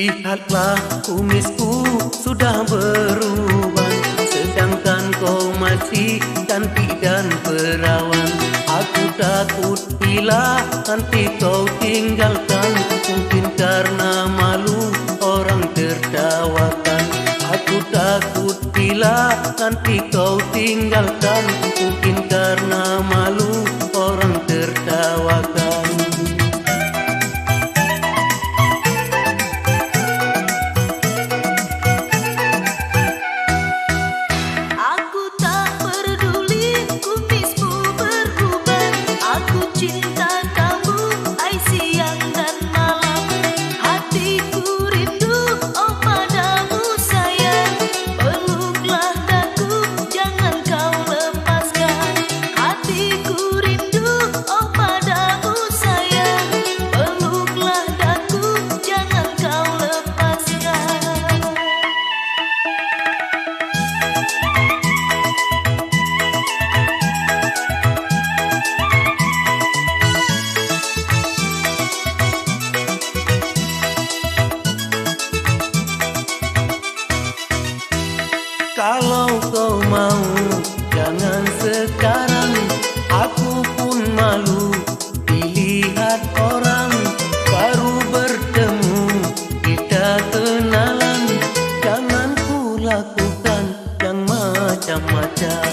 Lihatlah kumisku sudah berubah, sedangkan kau masih cantik dan perawan. Aku takut bila nanti kau tinggalkan, mungkin karena malu orang tertawakan. Aku takut bila nanti kau tinggalkan, mungkin karena malu orang tertawakan. Kalau kau mau, jangan sekarang. Aku pun malu dilihat orang. Baru bertemu, kita kenalan. Jangan ku lakukan yang macam-macam.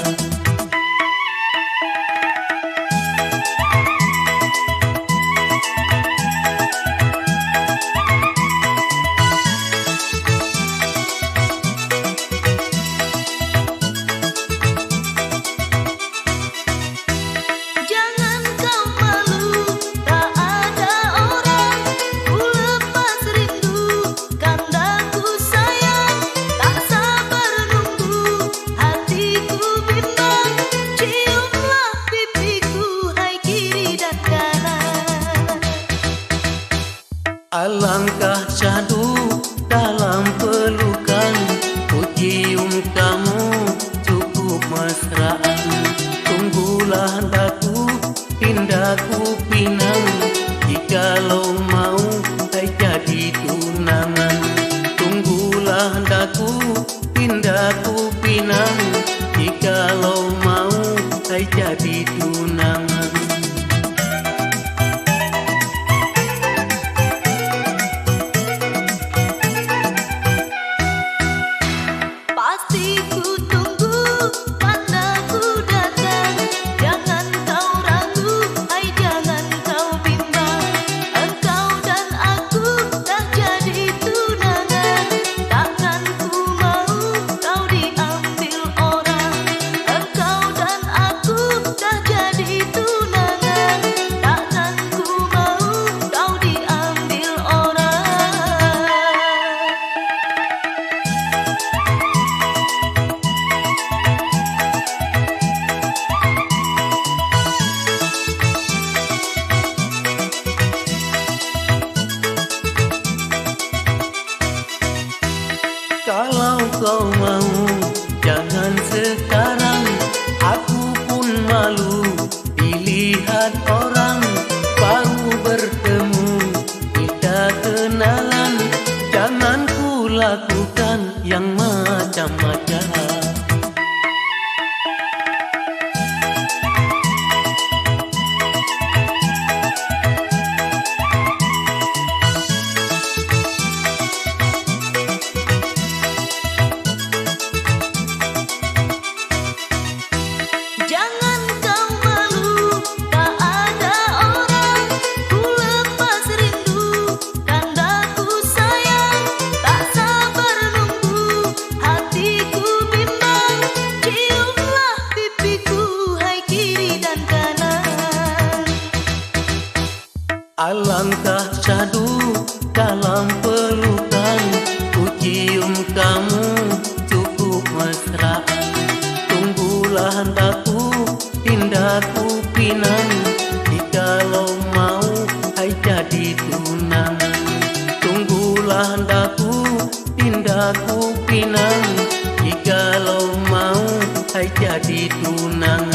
Alangkah syahdu dalam pelukan, ku cium kamu cukup mesraan. Tunggulah daku, pindahku pinang, jikalau mau hai jadi tunangan. Tunggulah daku, pindahku pinang, jikalau mau hai jadi tunangan. Kalau kau mau, jangan sekarang. Aku pun malu dilihat orang. Baru bertemu, kita kenalan. Jangan ku lakukan yang macam-macam. Alangkah syahdu dalam pelukan, ku cium kamu cukup mesraan. Tunggulah daku, pindahku pinang, jikalau mau hai jadi tunangan. Tunggulah daku, pindahku pinang, jikalau mau hai jadi tunangan.